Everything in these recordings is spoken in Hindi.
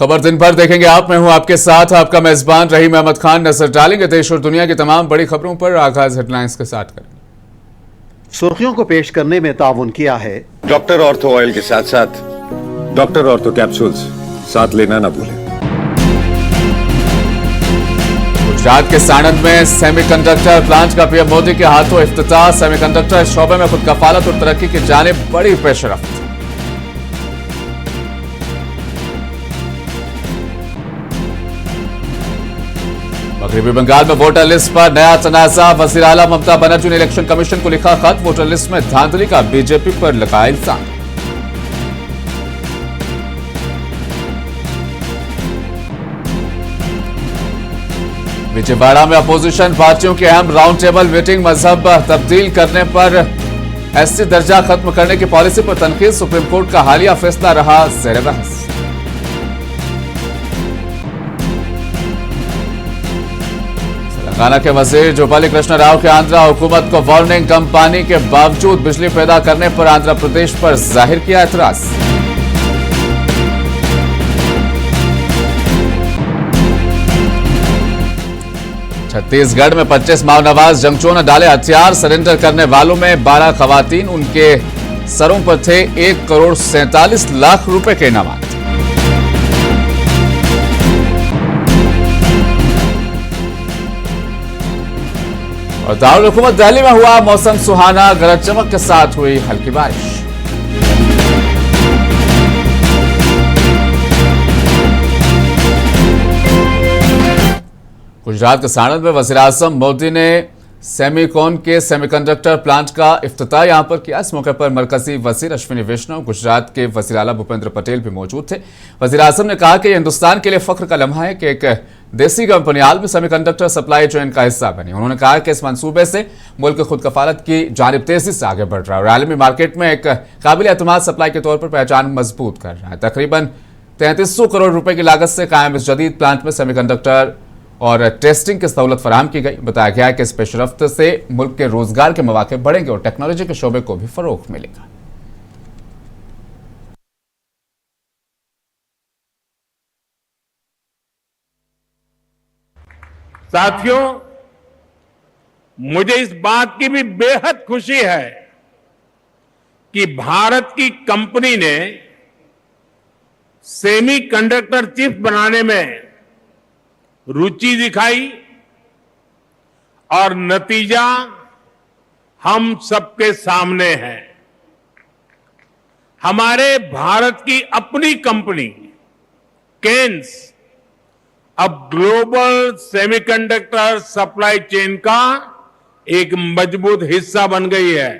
खबर दिन भर देखेंगे आप। मैं हूं आपके साथ आपका मेजबान रहीम अहमद खान। नजर डालेंगे देश और दुनिया की तमाम बड़ी खबरों पर। आगाज हेडलाइंस के साथ करें। सुर्खियों को पेश करने में ताउन किया है डॉक्टर ऑर्थो ऑयल के साथ साथ डॉक्टर ऑर्थो कैप्सूल्स साथ लेना ना भूलें। गुजरात के साणंद में सेमीकंडक्टर प्लांट का पीएम मोदी के हाथों इफ्तिताह। सेमीकंडक्टर शोबे में खुद कफालत और तरक्की की जानिब बड़ी पेशरफ्त। मगरबी बंगाल में वोटर लिस्ट पर नया तनाजा। वजीर आला ममता बनर्जी ने इलेक्शन कमीशन को लिखा खत। वोटर लिस्ट में धांधली का बीजेपी पर लगाया इल्जाम। विजयवाड़ा में अपोजिशन पार्टियों की अहम राउंड टेबल मीटिंग। मजहब तब्दील करने पर एससी दर्जा खत्म करने की पॉलिसी पर तनकीद। सुप्रीम कोर्ट का हालिया फैसला रहा ज़ेर बहस। तेलंगाना के वजीर जुब्बाली कृष्ण राव के आंध्रा हुकूमत को वार्निंग। कम पानी के बावजूद बिजली पैदा करने पर आंध्र प्रदेश पर जाहिर किया एतराज। छत्तीसगढ़ में 25 माओनवाज जंगजुओं ने डाले हथियार। सरेंडर करने वालों में 12 खवातीन। उनके सरों पर थे 1,47,00,000 रुपए के इनामात। और दारुल हुकूमत दिल्ली में हुआ मौसम सुहाना। गरज चमक के साथ हुई हल्की बारिश। गुजरात के साणंद में वज़ीर आज़म मोदी ने सेमीकॉन के सेमीकंडक्टर प्लांट का इफ्तिताह यहां पर किया। इस मौके पर मरकजी वज़ीर अश्विनी वैष्णव, गुजरात के वज़ीर आला भूपेंद्र पटेल भी मौजूद थे। वज़ीर आज़म ने कहा कि यह हिंदुस्तान के लिए फख्र का लम्हा है कि एक देसी कंपनी हाल में सेमीकंडक्टर सप्लाई चेन का हिस्सा बनी। उन्होंने कहा कि इस मंसूबे से मुल्क खुद कफालत की जानिब तेजी से आगे बढ़ रहा है और आलमी मार्केट में एक काबिल एतमाद सप्लाई के तौर पर पहचान मजबूत कर रहा है। तकरीबन 3300 करोड़ रुपए की लागत से कायम इस जदीद प्लांट में सेमीकंडक्टर और टेस्टिंग की सहूलत फराहम की गई। बताया गया कि इस पेशरफ्त से मुल्क के रोजगार के मौके बढ़ेंगे और टेक्नोलॉजी के शोबे को भी फरोग मिलेगा। साथियों, मुझे इस बात की भी बेहद खुशी है कि भारत की कंपनी ने सेमीकंडक्टर चिप बनाने में रुचि दिखाई और नतीजा हम सबके सामने है। हमारे भारत की अपनी कंपनी केन्स अब ग्लोबल सेमीकंडक्टर सप्लाई चेन का एक मजबूत हिस्सा बन गई है।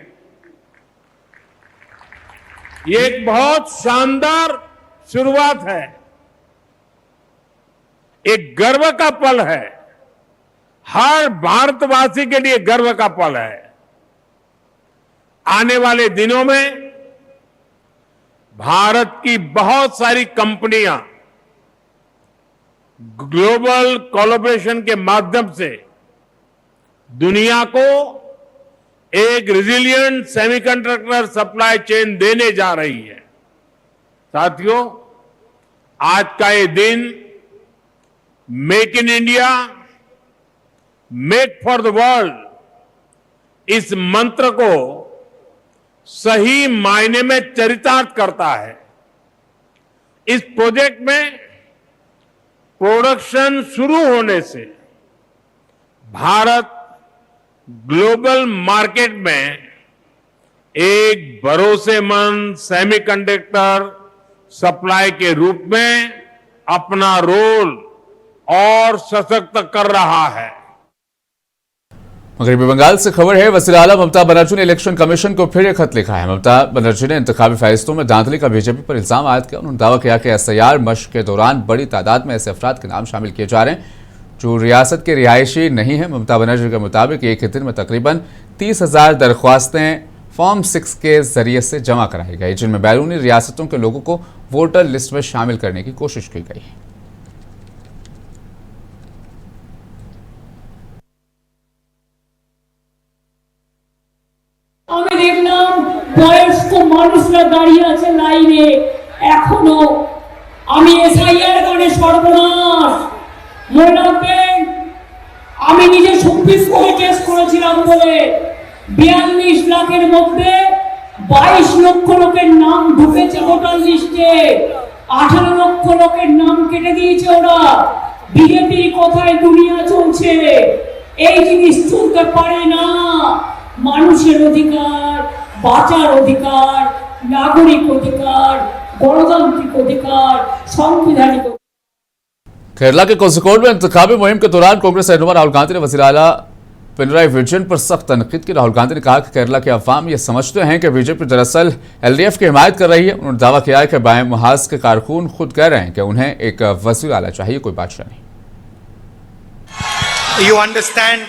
ये एक बहुत शानदार शुरुआत है, एक गर्व का पल है, हर भारतवासी के लिए गर्व का पल है। आने वाले दिनों में भारत की बहुत सारी कंपनियां ग्लोबल कोलैबोरेशन के माध्यम से दुनिया को एक रिजिलिएंट सेमीकंडक्टर सप्लाई चेन देने जा रही है। साथियों, आज का ये दिन make in India, make for the world इस मंत्र को सही मायने में चरितार्थ करता है। इस प्रोजेक्ट में प्रोडक्शन शुरू होने से भारत ग्लोबल मार्केट में एक भरोसेमंद सेमीकंडक्टर सप्लाई के रूप में अपना रोल और सशक्त कर रहा है। मगरबी बंगाल से खबर है, वज़ीर आला ममता बनर्जी ने इलेक्शन कमीशन को फिर एक खत लिखा है। ममता बनर्जी ने इंतखाबी फैसलों में धांधली का बीजेपी पर इल्जाम आयद किया। उन्होंने दावा किया कि एसआईआर मश्क के दौरान बड़ी तादाद में ऐसे अफराद के नाम शामिल किए जा रहे हैं जो रियासत के रिहायशी नहीं है। ममता बनर्जी के मुताबिक एक ही दिन में तकरीबन 30,000 दरख्वास्तें फॉर्म 6 के जरिए से जमा कराई गई, जिनमें बैरूनी रियासतों के लोगों को वोटर लिस्ट में शामिल करने की कोशिश की गई है। আমি দেখলাম বয়স্ক মানুষরা দাঁড়িয়ে আছে লাইনে, এখনো আমি এসআইআর কারণে সর্বনাশ। মনে রাখবেন, আমি নিজে 26 কোটি কেস করেছিলাম বলে 42 লাখের মধ্যে 22 লক্ষ লোকের নাম ঢুকেছে ভোটার লিস্টে, 18 লক্ষ লোকের নাম কেটে দিয়েছে ওরা। বিজেপির কথায় দুনিয়া চলছে, এই জিনিস চলতে পারে না। মানুষের অধিকার, বাঁচার অধিকার, নাগরিক অধিকার, गणतांत्रिक अधिकार, संवैधानिक। केरला के कोझिकोड में इंतखाबी मुहिम के दौरान कांग्रेस रहनुमा राहुल गांधी ने वज़ीर आला पिनराई विजयन पर सख्त तनकीद की। राहुल गांधी ने कहा कि केरला के अवाम ये समझते हैं कि बीजेपी दरअसल एलडीएफ की हिमायत कर रही है। उन्होंने दावा किया है कि बाएं मुहाज के कारकुन खुद कह रहे हैं कि उन्हें एक वज़ीर आला चाहिए, कोई बादशाह नहीं। You understand,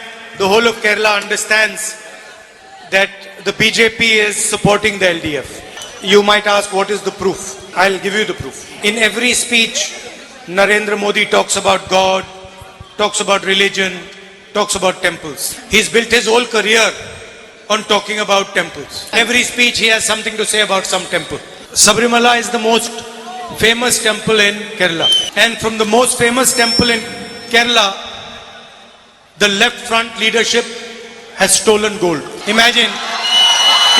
the whole of Kerala understands that the BJP is supporting the LDF. You might ask, what is the proof? I'll give you the proof. In every speech, Narendra Modi talks about God, talks about religion, talks about temples. He's built his whole career on talking about temples. Every speech he has something to say about some temple. Sabrimala is the most famous temple in Kerala. And from the most famous temple in Kerala, the left front leadership has stolen gold.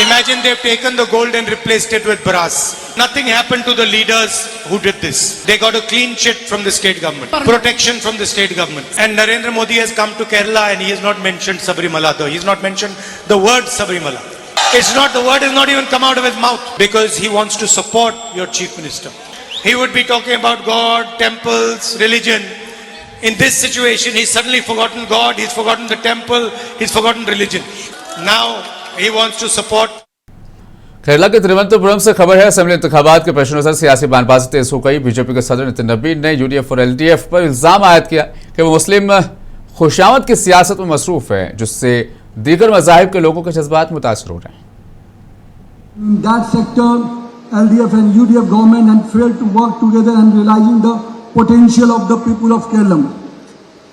Imagine they've taken the gold and replaced it with brass. Nothing happened to the leaders who did this. They got a clean chit from the state government, protection from the state government. And Narendra Modi has come to Kerala and he has not mentioned Sabrimala though. He's not mentioned the word Sabrimala. The word has not even come out of his mouth because he wants to support your chief minister. He would be talking about God, temples, religion. In this situation, he's suddenly forgotten God, he's forgotten the temple, he's forgotten religion. Now, he wants to support. Kerala के तिरुवनंतपुरम से खबर है, असेंबली इंतखाबात के पेशनजर सियासी बयानबाजी तेज हो गई। बीजेपी के सदर नितिन नबीन ने यूडीएफ और एलडीएफ पर इल्जाम आयद किया कि वो मुस्लिम खुशामद की सियासत में मसरूफ है, जिससे दीगर मज़ाहिब के लोगों के जज्बात मुतासर हो रहे हैं। In that sector, LDF and UDF government had failed to work together and realizing the potential of the people of Kerala.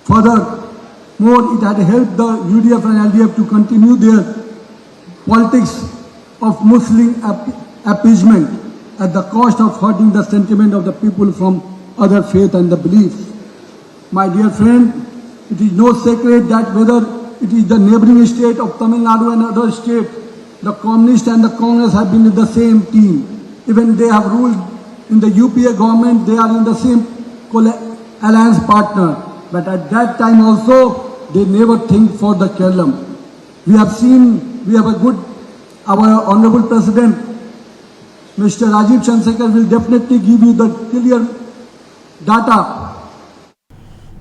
Furthermore, it had helped the UDF and LDF to continue their politics of Muslim appeasement at the cost of hurting the sentiment of the people from other faith and the beliefs. My dear friend, it is no secret that whether it is the neighboring state of Tamil Nadu and other states, the Communists and the Congress have been in the same team. Even they have ruled in the UPA government, they are in the same alliance partner. But at that time also, they never think for the Kerala. We have a good, our Honorable President, Mr. Rajiv Chandrasekhar will definitely give you the clear data.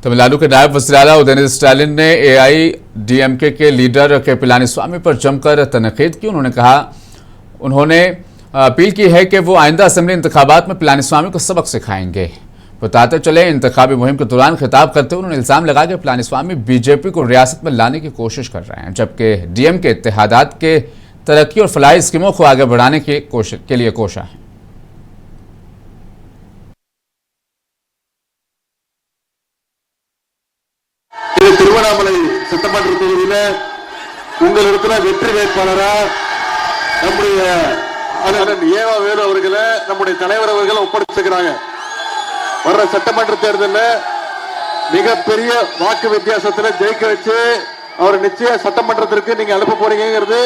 Tamil Nadu के नायब वज़ीर आला उदयनिधि स्टालिन ने एआईडीएमके के लीडर के पलानीस्वामी पर जमकर तनकीद की। उन्होंने अपील की है कि वो आइंदा असेंबली इंतखाबात में पलानीस्वामी को सबक सिखाएंगे। बताते चले, इंतखाबी मुहिम के दौरान खिताब करते हुए उन्होंने इल्जाम लगाया कि पलानीस्वामी बीजेपी को रियासत में लाने की कोशिश कर रहे हैं, जबकि डीएमके इत्तेहादात के तरक्की और फलाही स्कीमों को आगे बढ़ाने के लिए कोशा है। திருவண்ணாமலை சட்டமன்ற தொகுதியில உங்களிடத்துல வெற்றி வேட்பாளரா நம்முடைய ஏவா வேலு அவர்களை நம்முடைய தலைவர் அவர்கள் ஒப்படைச்சிருக்கிறாங்க. வர்ற சட்டமன்ற தேர்தலில் மிகப்பெரிய வாக்கு வித்தியாசத்தில் ஜெயிக்க வச்சு அவர் நிச்சயம் சட்டமன்றத்திற்கு நீங்க அனுப்ப போறீங்கிறது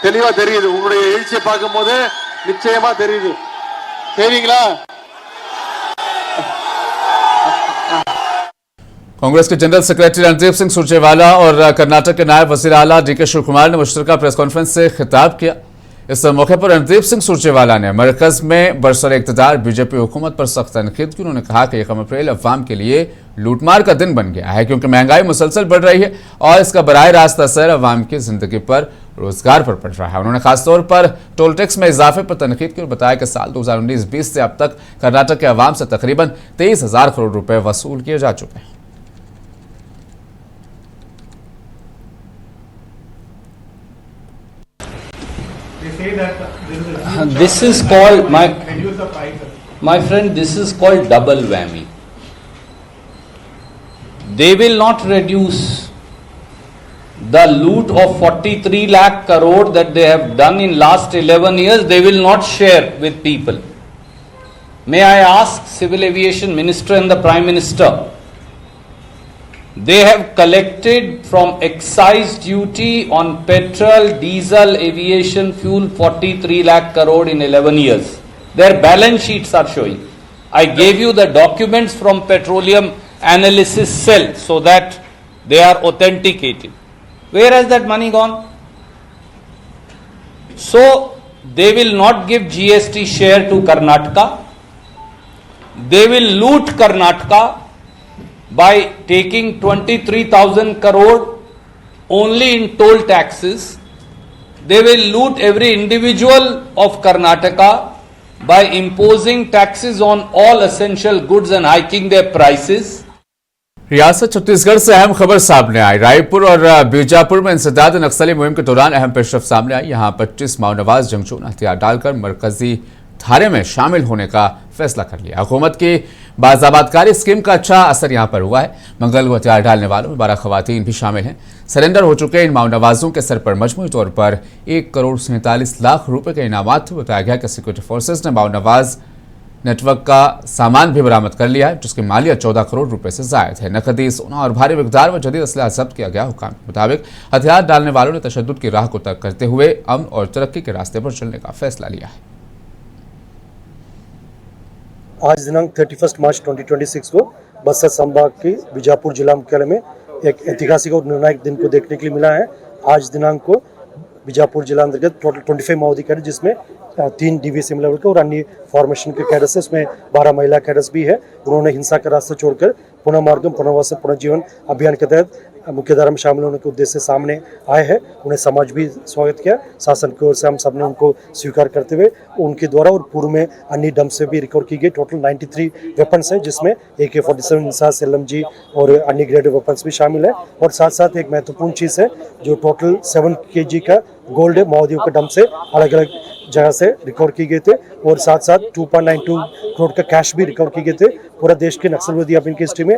தெளிவா தெரியுது. உங்களுடைய எழுச்சியை பார்க்கும் போது நிச்சயமா தெரியுது. செய்வீங்களா? कांग्रेस के जनरल सेक्रेटरी रणदीप सिंह सुरजेवाला और कर्नाटक के नायब वज़ीर आला डीके शिव कुमार ने मुश्तरका प्रेस कॉन्फ्रेंस से खिताब किया। इस मौके पर रणदीप सिंह सुरजेवाला ने मरकज में बरसर इक़्तिदार बीजेपी हुकूमत पर सख्त तनकीद की। उन्होंने कहा कि 1 अप्रैल अवाम के लिए लूटमार का दिन बन गया है, क्योंकि महंगाई मुसलसल बढ़ रही है और इसका बराह रास्त असर अवाम की जिंदगी पर, रोजगार पर पड़ रहा है। उन्होंने खासतौर पर टोल टैक्स में इजाफे पर तनकीद की और बताया कि साल 2019-20 से अब तक कर्नाटक के अवाम से तकरीबन 23,000 करोड़ रुपए वसूल किए जा चुके हैं। This is called, my friend, this is called double whammy. They will not reduce the loot of 43 lakh crore that they have done in last 11 years. They will not share with people. may I ask Civil Aviation Minister and the Prime Minister, they have collected from excise duty on petrol, diesel, aviation fuel 43 lakh crore in 11 years. Their balance sheets are showing. I gave you the documents from Petroleum Analysis Cell so that they are authenticated. Where has that money gone? So they will not give GST share to Karnataka. They will loot Karnataka by taking 23,000 crore only in toll taxes. They will loot every individual of Karnataka by imposing taxes on all essential goods and hiking their prices. रियासत छत्तीसगढ़ से अहम खबर सामने आई। रायपुर और बीजापुर में इंसदाद नक्सली मुहिम के दौरान अहम पेशरफ सामने आई। यहां 25 माओनवाज जंगजू ने हथियार डालकर मरकजी धारे में शामिल होने का फैसला कर लिया। हुकूमत की बाज़ाबातकारी स्कीम का अच्छा असर यहां पर हुआ है। मंगल को हथियार डालने वालों में 12 खवातीन भी शामिल हैं। सरेंडर हो चुके इन माओनवाजों के सर पर मजमूई तौर पर 1,47 करोड़ रुपए के इनामात थे। बताया गया कि सिक्योरिटी फोर्सेज ने माओनवाज नेटवर्क का सामान भी बरामद कर लिया है, जिसकी मालियत 14 करोड़ रुपए से जायद है। नकदी, सोना और भारी मिकदार में जदीद असलहा जब्त किया गया। हुकाम के मुताबिक हथियार डालने वालों ने तशद्दुद की राह को तर्क करते हुए अमन और तरक्की के रास्ते पर चलने का फैसला लिया है। आज दिनांक 31 मार्च 2026 को बस्तर संभाग के बीजापुर जिला मुख्यालय में एक ऐतिहासिक और निर्णायक दिन को देखने के लिए मिला है। आज दिनांक को बीजापुर जिला अंतर्गत टोटल 25 माओवादी कैडर, जिसमें 3 DVSM लेवल के और अन्य फॉर्मेशन के कैडर्स है, उसमें 12 महिला कैडर्स भी है। उन्होंने हिंसा का रास्ता छोड़कर पुनः मार्गम पुनर्वास पुनर्जीवन अभियान के तहत मुख्यधारा में शामिल होने के उद्देश्य से सामने आए हैं। उन्हें समाज भी स्वागत किया। शासन की ओर से हम सब ने उनको स्वीकार करते हुए उनके द्वारा और पूर्व में अन्य डंप से भी रिकवर की गई टोटल 93 वेपन्स है, जिसमें AK-47 इंसास, LMG और अन्य ग्रेडेड वेपन्स भी शामिल है। और साथ साथ एक महत्वपूर्ण चीज़ है जो टोटल 7 kg का गोल्ड है, माओवादियों के डंप से अलग अलग जगह से रिकवर की गए थे। और साथ साथ 2.92 करोड़ का कैश भी रिकवर किए गए थे। पूरा देश के नक्सल विरोधी अभियान की हिस्ट्री में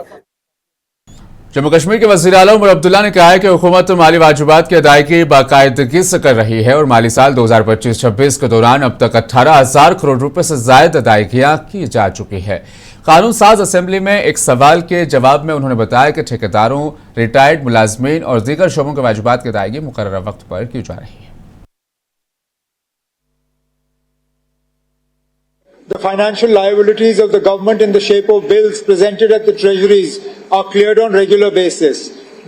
जम्मू कश्मीर के वज़ीर आला उमर अब्दुल्ला ने कहा है कि हुकूमत माली वाजिबात की अदायगी बाकायदगी से कर रही है और माली साल 2025-26 के दौरान अब तक 18,000 करोड़ रुपए से ज्यादा अदायगियां की जा चुकी है। कानून साज असेंबली में एक सवाल के जवाब में उन्होंने बताया कि ठेकेदारों, रिटायर्ड मुलाजमीन और दीगर शोबों के वाजिबात की अदायगी मुकर्रर वक्त पर की जा रही है। The financial liabilities of the government in the shape of bills presented at the treasuries are cleared on regular basis.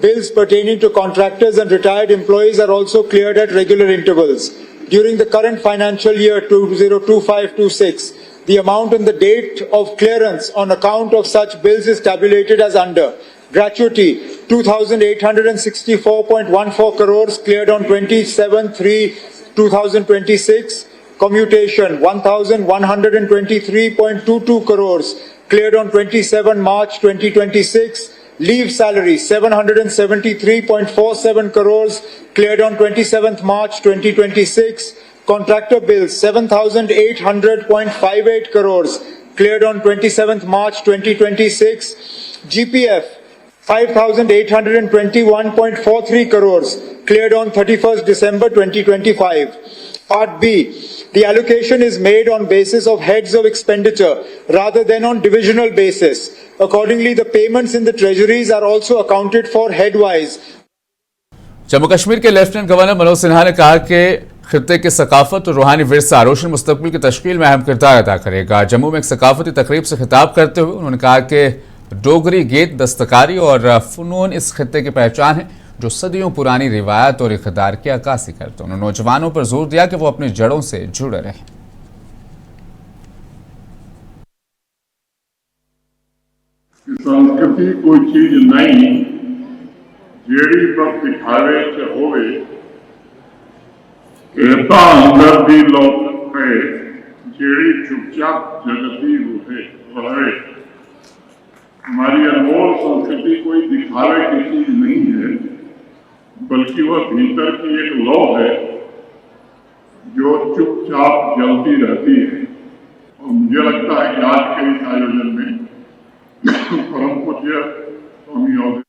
Bills pertaining to contractors and retired employees are also cleared at regular intervals. During the current financial year 2025-26, the amount and the date of clearance on account of such bills is tabulated as under. Gratuity 2,864.14 crores cleared on 27/3/2026. Commutation 1,123.22 crores cleared on 27 March 2026. Leave salary 773.47 crores cleared on 27th March 2026. Contractor bills 7,800.58 crores cleared on 27th March 2026. GPF 5,821.43 crores cleared on 31st December 2025. Part B. The allocation is made on basis of heads of expenditure rather than on divisional basis. Accordingly, the payments in the treasuries are also accounted for headwise. Jammu Kashmir के लेफ्टिनेंट गवर्नर मनोज सिन्हा ने कहा कि खित्ते की सकाफत और रूहानी विरसा रोशन मुस्तकबिल की तश्कील में अहम किरदार अदा करेगा। जम्मू में एक सकाफती तकरीब से खिताब करते हुए उन्होंने कहा कि डोगरी गीत, दस्तकारी और फनून इस खित्ते की पहचान है जो सदियों पुरानी रिवायत और इक़्तिदार की अक्कासी करते। उन्होंने नौजवानों पर जोर दिया कि वो अपनी जड़ों से जुड़े रहें। संस्कृति कोई चीज नहीं जेड़ी पर दिखावे च होवे, कहता अंदर दी लोक है जेड़ी चुपचाप जगती रहे। हमारी अनमोल संस्कृति कोई दिखावे की चीज नहीं है, बल्कि वह भीतर की एक लौ है जो चुपचाप जलती रहती है। और मुझे लगता है कि आज के इस आयोजन में परम पूज्य स्वामी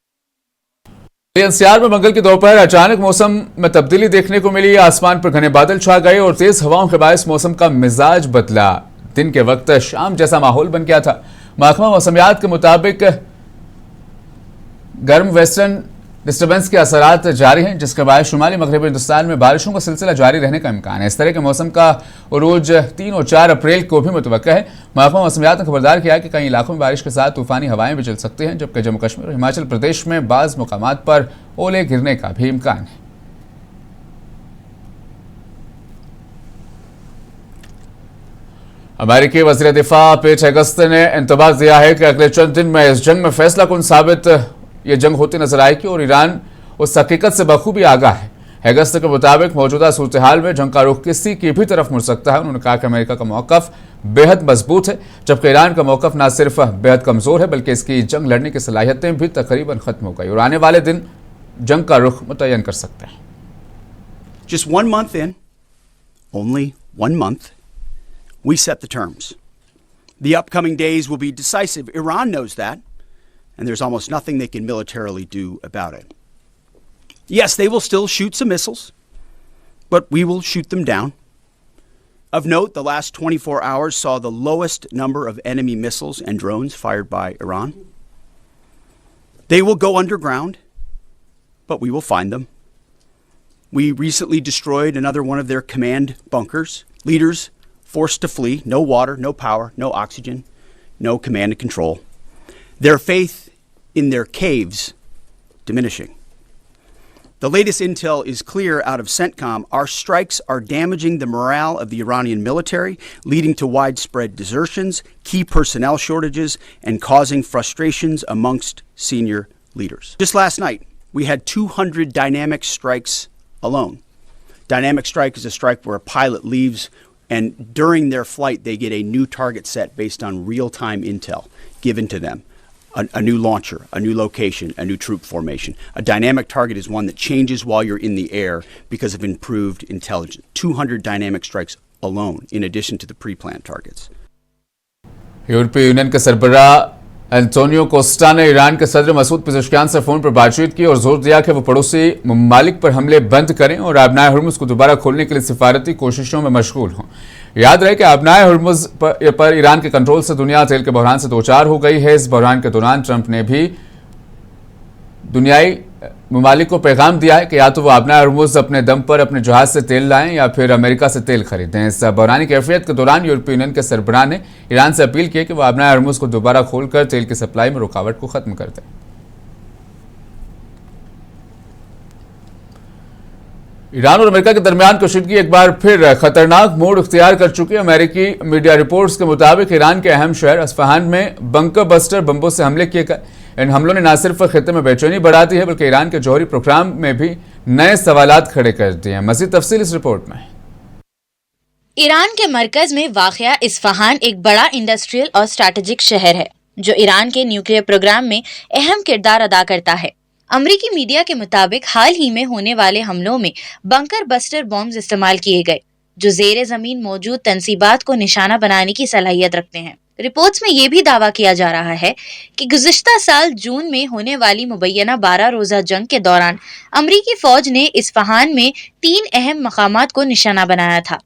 एनसीआर में मंगल की दोपहर अचानक मौसम में तब्दीली देखने को मिली। आसमान पर घने बादल छा गए और तेज हवाओं के बायस मौसम का मिजाज बदला। दिन के वक्त शाम जैसा माहौल बन गया था। महकमा मौसमियात के मुताबिक गर्म वेस्टर्न डिस्टर्बेंस के असरात जारी हैं, जिसके बाद शुमाली मगरबी हिंदुस्तान में बारिशों का सिलसिला जारी रहने का इम्कान है। इस तरह के मौसम का उरूज 3 और 4 अप्रैल को भी मुतवक्का है। महकमा मौसमियात ने खबरदार किया कि कई इलाकों में बारिश के साथ तूफानी हवाएं भी चल सकती हैं, जबकि जम्मू कश्मीर और हिमाचल प्रदेश में बाज़ मुकामात पर ओले गिरने का भी इम्कान है। अमेरिकी वज़ीर दिफा पेट हेगस्त ने इंतबाह दिया है कि अगले चंद दिन में इस जंग में फैसला कुन साबित ये जंग होती नजर आएगी और ईरान उस हकीकत से बखूबी आगाह है। हेगस्त के मुताबिक मौजूदा सूरत हाल में जंग का रुख किसी की भी तरफ मुड़ सकता है। उन्होंने कहा कि अमेरिका का मौकफ बेहद मजबूत है, जबकि ईरान का मौकफ न सिर्फ बेहद कमजोर है बल्कि इसकी जंग लड़ने की सलाहियतें भी तकरीबन खत्म हो गई और आने वाले दिन जंग का रुख मुतय्यन कर सकते हैं। Just 1 month in, only 1 month, we set the terms. The upcoming days will be decisive. Iran knows that, and there's almost nothing they can militarily do about it. Yes, they will still shoot some missiles, but we will shoot them down. Of note, the last 24 hours saw the lowest number of enemy missiles and drones fired by Iran. They will go underground, but we will find them. We recently destroyed another one of their command bunkers. Leaders forced to flee, no water, no power, no oxygen, no command and control. Their faith in their caves diminishing. The latest intel is clear out of CENTCOM. Our strikes are damaging the morale of the Iranian military, leading to widespread desertions, key personnel shortages, and causing frustrations amongst senior leaders. Just last night, we had 200 dynamic strikes alone. Dynamic strike is a strike where a pilot leaves and during their flight they get a new target set based on real-time intel given to them. A new launcher, a new location, a new troop formation. A dynamic target is one that changes while you're in the air because of improved intelligence. 200 dynamic strikes alone, in addition to the pre-planned targets. यूरोपीय यूनियन के सरबराह एंटोनियो कोस्टा ने ईरान के सदर मसूद पेज़ेश्कियान से फोन पर बातचीत की और जोर दिया कि वो पड़ोसी ममालिक पर हमले बंद करें और आबनाए हुर्मुज़ को दोबारा खोलने के लिए सिफारती कोशिशों में मशगूल हों। याद रहे कि आबनाए हुर्मुज़ पर ईरान के कंट्रोल से दुनिया तेल के बहरान से दो चार हो गई है। इस बहरान के दौरान ट्रंप ने भी दुनियाई ममालिक को पैगाम दिया है कि या तो वो आबनाए हुर्मुज़ अपने दम पर अपने जहाज से तेल लाएं या फिर अमेरिका से तेल खरीदें। इस बहरानी कैफियत के दौरान यूरोपीय यूनियन के सरबराह ने ईरान से अपील की कि वो आबनाए हुर्मुज़ को दोबारा खोलकर तेल की सप्लाई में रुकावट को खत्म कर दें। ईरान और अमेरिका के दरमियान कशीदगी एक बार फिर खतरनाक मोड़ इख्तियार कर चुकी है। अमेरिकी मीडिया रिपोर्ट्स के मुताबिक ईरान के अहम शहर अस्फहान में बंकर बस्टर बम्बों से हमले किए गए। इन हमलों ने न सिर्फ खित्ते में बेचैनी बढ़ा दी है बल्कि ईरान के जौहरी प्रोग्राम में भी नए सवालात खड़े कर दिए हैं। मज़ीद तफसील इस रिपोर्ट में। ईरान के मरकज में वाक़या इस्फहान एक बड़ा इंडस्ट्रियल और स्ट्रैटेजिक शहर है जो ईरान के न्यूक्लियर प्रोग्राम में अहम किरदार अदा करता है। अमरीकी मीडिया के मुताबिक हाल ही में होने वाले हमलों में बंकर बस्टर बॉम्ब्स इस्तेमाल किए गए जो ज़ेरे ज़मीन मौजूद तंसीबात को निशाना बनाने की सलाहियत रखते हैं। रिपोर्ट्स में यह भी दावा किया जा रहा है कि गुज़िश्ता साल जून में होने वाली मुबैना 12 रोज़ा जंग के दौरान अमरीकी फौज ने इस्फहान में 3 अहम मकामात को निशाना बनाया था।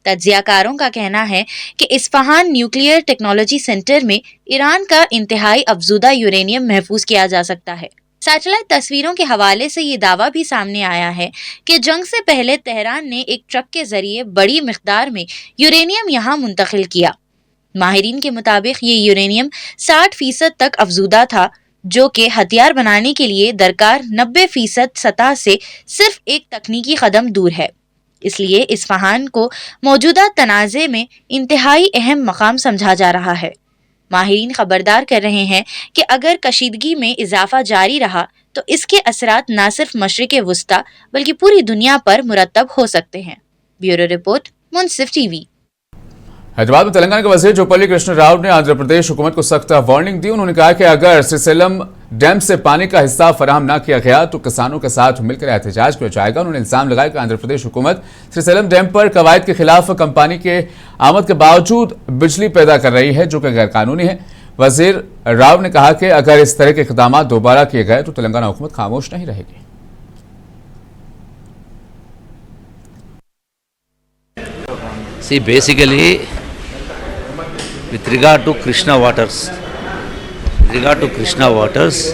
तज्जियाकारों का कहना है कि इस्फहान न्यूक्लियर टेक्नोलॉजी सेंटर में ईरान का इंतहाई अफजूदा यूरेनियम महफूज किया जा सकता है। सैटेलाइट तस्वीरों के हवाले से ये दावा भी सामने आया है कि जंग से पहले तेहरान ने एक ट्रक के जरिए बड़ी मिकदार में यूरेनियम यहाँ मुंतकिल किया। माहिरीन के मुताबिक ये यूरेनियम 60% तक अफजूदा था जो कि हथियार बनाने के लिए दरकार 90% सतह से सिर्फ एक तकनीकी कदम दूर है। इसलिए इस्फहान को मौजूदा तनाज़े में इंतहाई अहम मकाम समझा जा रहा है। माहिरीन खबरदार कर रहे हैं कि अगर कशीदगी में इजाफा जारी रहा तो इसके असरात न सिर्फ मशरिक़ वुस्ता बल्कि पूरी दुनिया पर मुरतब हो सकते हैं। ब्यूरो रिपोर्ट, मुंसिफ टीवी। हैदराबाद में तेलंगाना के वज़ीर जोपल्ली कृष्ण राव ने आंध्र प्रदेश हुकूमत को सख्त वार्निंग दी। उन्होंने कहा कि अगर श्रीशैलम डैम से पानी का हिस्सा फराहम न किया गया तो किसानों के साथ मिलकर एहतजाज किया जाएगा। उन्होंने इल्जाम लगाया कि आंध्र प्रदेश हुकूमत श्रीशैलम डैम पर कवायद के खिलाफ कंपनी के आमद के बावजूद बिजली पैदा कर रही है जो कि गैरकानूनी है। वज़ीर राव ने कहा कि अगर इस तरह के इक़दाम दोबारा किए गए तो तेलंगाना हुकूमत खामोश नहीं रहेगी। See, basically, with regard to Krishna waters. With regard to Krishna waters,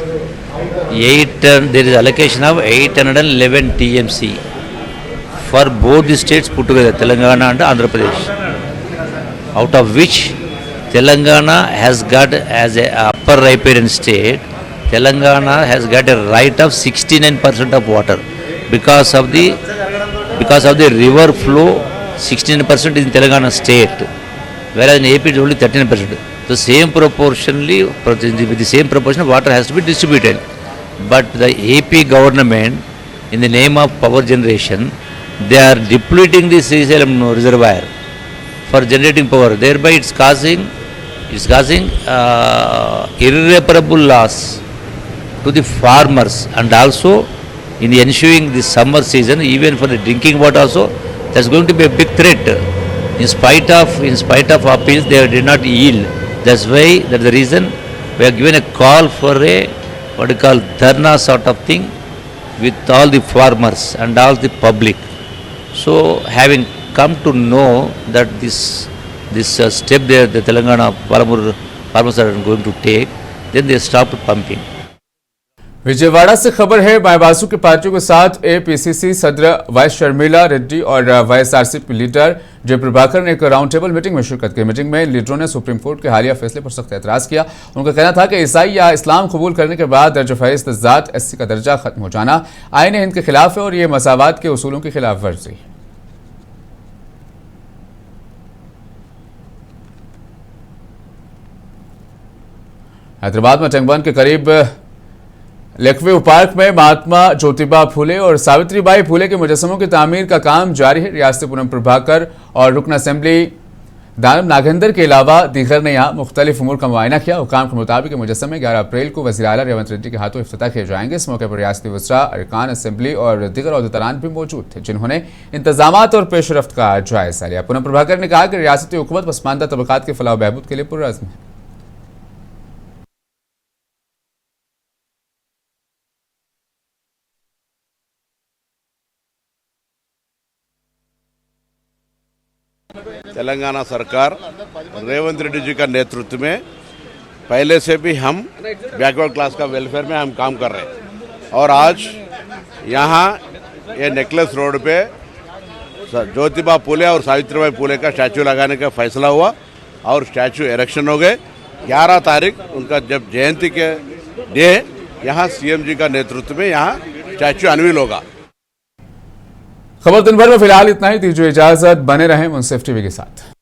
there is allocation of 811 TMC for both the states put together, Telangana and Andhra Pradesh. Out of which Telangana has got, as a upper riparian state, Telangana has got a right of 69% of water because of the river flow. 69% is in Telangana state, whereas in AP it is only 13%. The same proportionally, with the same proportion, water has to be distributed. But the AP government, in the name of power generation, they are depleting the Srisailam reservoir for generating power. Thereby, it's causing irreparable loss to the farmers, and also in the ensuing the summer season, even for the drinking water also, there's going to be a big threat. In spite of appeals, they did not yield. That's the reason we are given a call for a what you call dharna sort of thing with all the farmers and all the public. So having come to know that this step there the Telangana farmers are going to take, then they stopped pumping. Vijayawada से खबर है, बाएं बाजू की पार्टियों के साथ एपीसीसी सदर वाई शर्मिला रेड्डी और वाईएसआरसीपी लीडर जय प्रभाकर ने एक राउंड टेबल मीटिंग में शिरकत की। मीटिंग में लीडरों ने सुप्रीम कोर्ट के हालिया फैसले पर सख्त एतराज किया। उनका कहना था कि ईसाई या इस्लाम कबूल करने के बाद दर्ज फहरिस्त ज़ात एससी का दर्जा खत्म हो जाना आईन हिंद के खिलाफ है और ये मसावात के उसूलों की खिलाफ वर्जी है। हैदराबाद में टंगबन के करीब लेकव्यू पार्क में महात्मा ज्योतिबा फूले और सावित्रीबाई फूले के मुजस्समों की तामीर का काम जारी है। रियासती पूनम प्रभाकर और रुकन असेंबली दानव नागेंद्र के अलावा दीगर ने यहाँ मुख्तलिफ उमूर का मुआयना किया। हुकाम के मुताबिक मुजस्समे 11 अप्रैल को वज़ीर आला रेवंत रेड्डी के हाथों इफ्तिताह किए जाएंगे। इस मौके पर रियासती वज़रा, अरकान असेंबली और दीगर अहदेदारान भी मौजूद थे, जिन्होंने इंतजामात और पेशरफ्त का जायजा लिया। पूनम प्रभाकर ने कहा कि रियासती हुकूमत पसमानदा तबकात के फलाह बहबूद के लिए पुरअज़्म है। तेलंगाना सरकार रेवंत रेड्डी जी का नेतृत्व में पहले से भी हम बैकवर्ड क्लास का वेलफेयर में हम काम कर रहे हैं और आज यहाँ ये नेकलेस रोड पे ज्योतिबा फूले और सावित्रीबाई फूले का स्टैचू लगाने का फैसला हुआ और स्टैचू इरेक्शन हो गए। 11 तारीख उनका जब जयंती के डे यहाँ सीएम जी का नेतृत्व में यहाँ स्टैचू अनवील होगा। खबर दिन भर में फिलहाल इतना ही। दीजिए इजाजत, बने रहें मुंसिफ टीवी के साथ।